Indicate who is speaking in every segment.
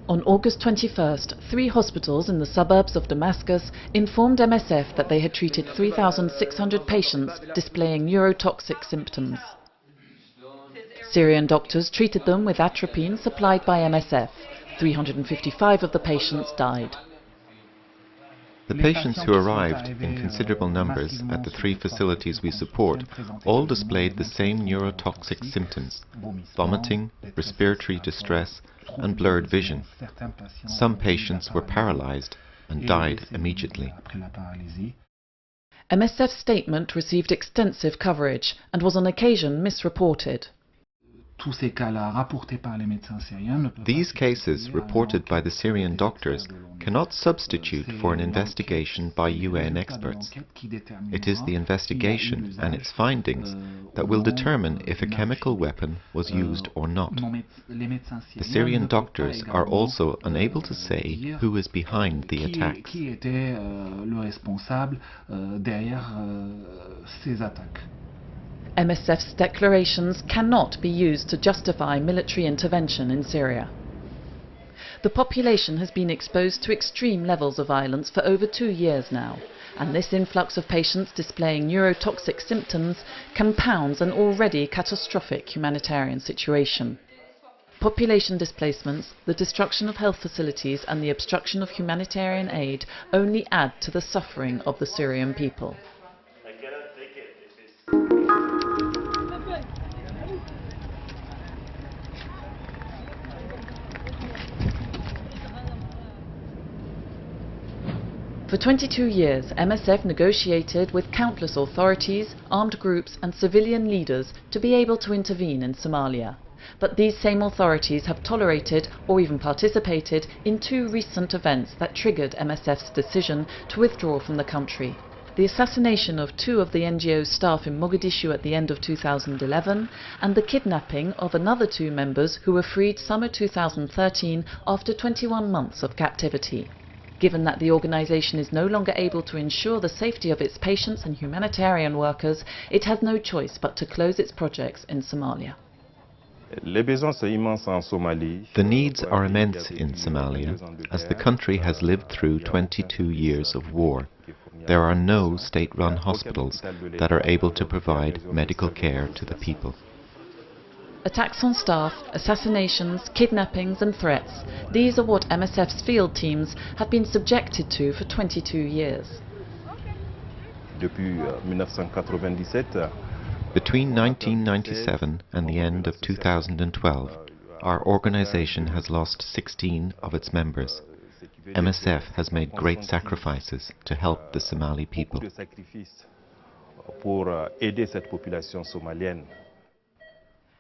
Speaker 1: On August 21st, 3 hospitals in the suburbs of Damascus informed MSF that they had treated 3,600 patients displaying neurotoxic symptoms. Syrian doctors treated them with atropine supplied by MSF. 355 of the patients died.
Speaker 2: The patients who arrived in considerable numbers at the 3 facilities we support all displayed the same neurotoxic symptoms: vomiting, respiratory distress, and blurred vision. Some patients were paralyzed and died immediately.
Speaker 1: MSF's statement received extensive coverage and was on occasion misreported.
Speaker 2: These cases reported by the Syrian doctors cannot substitute for an investigation by UN experts. It is the investigation and its findings that will determine if a chemical weapon was used or not. The Syrian doctors are also unable to say who is behind the attacks.
Speaker 1: MSF's declarations cannot be used to justify military intervention in Syria. The population has been exposed to extreme levels of violence for over 2 years now, and this influx of patients displaying neurotoxic symptoms compounds an already catastrophic humanitarian situation. Population displacements, the destruction of health facilities and the obstruction of humanitarian aid only add to the suffering of the Syrian people. For 22 years, MSF negotiated with countless authorities, armed groups and civilian leaders to be able to intervene in Somalia. But these same authorities have tolerated or even participated in 2 recent events that triggered MSF's decision to withdraw from the country: the assassination of 2 of the NGO's staff in Mogadishu at the end of 2011 and the kidnapping of another 2 members who were freed summer 2013 after 21 months of captivity. Given that the organisation is no longer able to ensure the safety of its patients and humanitarian workers, it has no choice but to close its projects in Somalia.
Speaker 2: The needs are immense in Somalia, as the country has lived through 22 years of war. There are no state-run hospitals that are able to provide medical care to the people.
Speaker 1: Attacks on staff, assassinations, kidnappings and threats, these are what MSF's field teams have been subjected to for 22 years.
Speaker 2: Between 1997 and the end of 2012, our organization has lost 16 of its members. MSF has made great sacrifices to help the Somali people.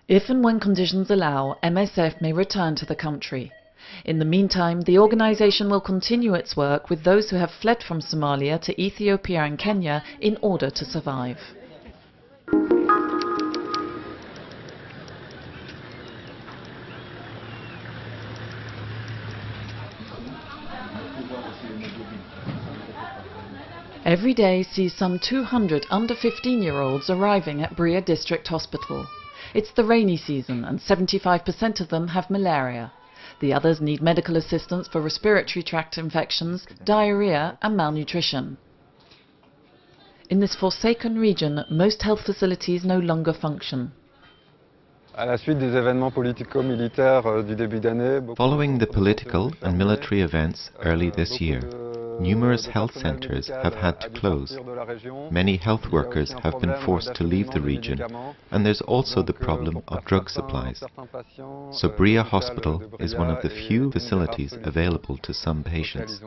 Speaker 1: If and when conditions allow, MSF may return to the country. In the meantime, the organisation will continue its work with those who have fled from Somalia to Ethiopia and Kenya in order to survive. Every day sees some 200 under 15-year-olds arriving at Bria District Hospital. It's the rainy season and 75% of them have malaria. The others need medical assistance for respiratory tract infections, diarrhea and malnutrition. In this forsaken region, most health facilities no longer function.
Speaker 2: Following the political and military events early this year, numerous health centers have had to close. Many health workers have been forced to leave the region, and there's also the problem of drug supplies. So Bria Hospital is one of the few facilities available to some patients.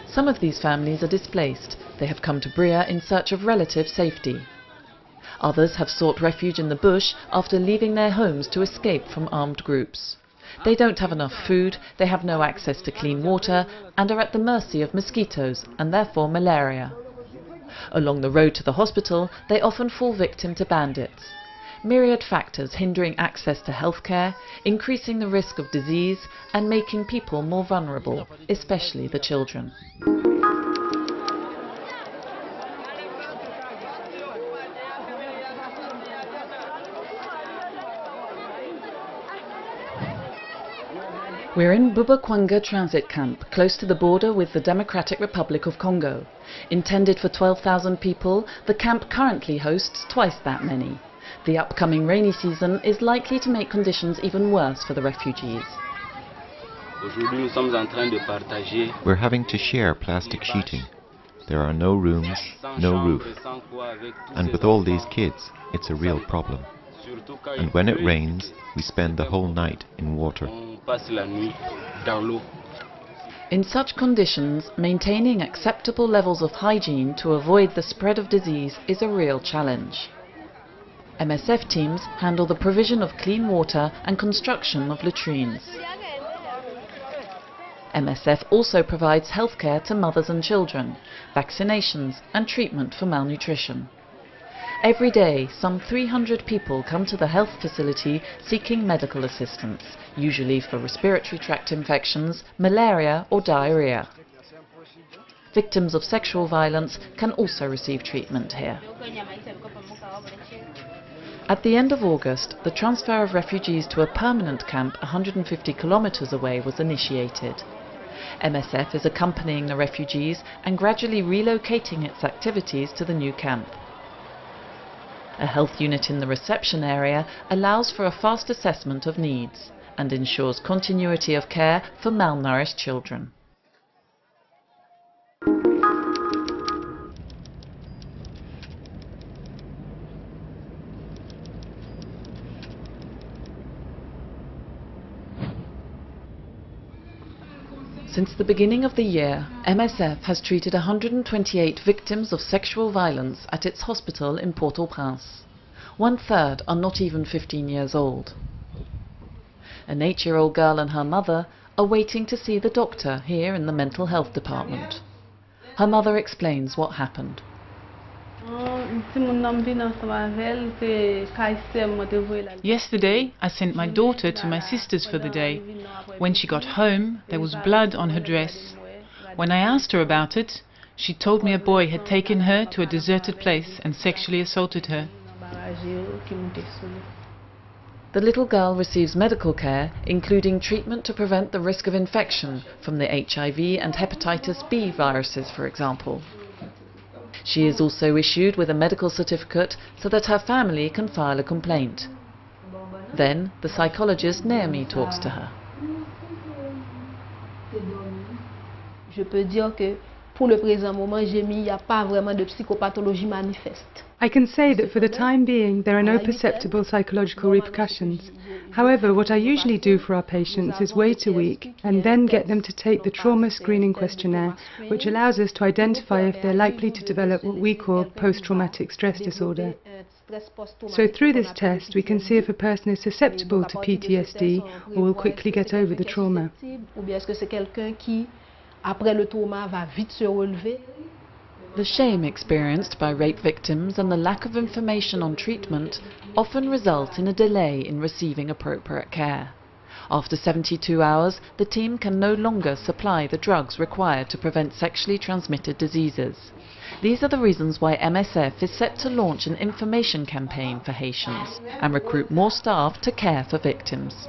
Speaker 1: Some of these families are displaced. They have come to Bria in search of relative safety. Others have sought refuge in the bush after leaving their homes to escape from armed groups. They don't have enough food, they have no access to clean water, and are at the mercy of mosquitoes and therefore malaria. Along the road to the hospital, they often fall victim to bandits. Myriad factors hindering access to healthcare, increasing the risk of disease, and making people more vulnerable, especially the children. We're in Bubakwanga transit camp, close to the border with the Democratic Republic of Congo. Intended for 12,000 people, the camp currently hosts twice that many. The upcoming rainy season is likely to make conditions even worse for the refugees.
Speaker 2: We're having to share plastic sheeting. There are no rooms, no roof. And with all these kids, it's a real problem. And when it rains, we spend the whole night in water.
Speaker 1: In such conditions, maintaining acceptable levels of hygiene to avoid the spread of disease is a real challenge. MSF teams handle the provision of clean water and construction of latrines. MSF also provides healthcare to mothers and children, vaccinations and treatment for malnutrition. Every day, some 300 people come to the health facility seeking medical assistance, usually for respiratory tract infections, malaria or diarrhea. Victims of sexual violence can also receive treatment here. At the end of August, the transfer of refugees to a permanent camp 150 kilometers away was initiated. MSF is accompanying the refugees and gradually relocating its activities to the new camp. A health unit in the reception area allows for a fast assessment of needs and ensures continuity of care for malnourished children. Since the beginning of the year, MSF has treated 128 victims of sexual violence at its hospital in Port-au-Prince. 1/3 are not even 15 years old. An 8-year-old girl and her mother are waiting to see the doctor here in the mental health department. Her mother explains what happened.
Speaker 3: Yesterday, I sent my daughter to my sister's for the day. When she got home, there was blood on her dress. When I asked her about it, she told me a boy had taken her to a deserted place and sexually assaulted her.
Speaker 1: The little girl receives medical care, including treatment to prevent the risk of infection from the HIV and hepatitis B viruses, for example. She is also issued with a medical certificate so that her family can file a complaint. Then the psychologist Naomi talks to her.
Speaker 4: I can say that for the time being there are no perceptible psychological repercussions. However, what I usually do for our patients is wait a week and then get them to take the trauma screening questionnaire, which allows us to identify if they're likely to develop what we call post-traumatic stress disorder. So through this test we can see if a person is susceptible to PTSD or will quickly get over the trauma.
Speaker 1: The shame experienced by rape victims and the lack of information on treatment often result in a delay in receiving appropriate care. After 72 hours, the team can no longer supply the drugs required to prevent sexually transmitted diseases. These are the reasons why MSF is set to launch an information campaign for Haitians and recruit more staff to care for victims.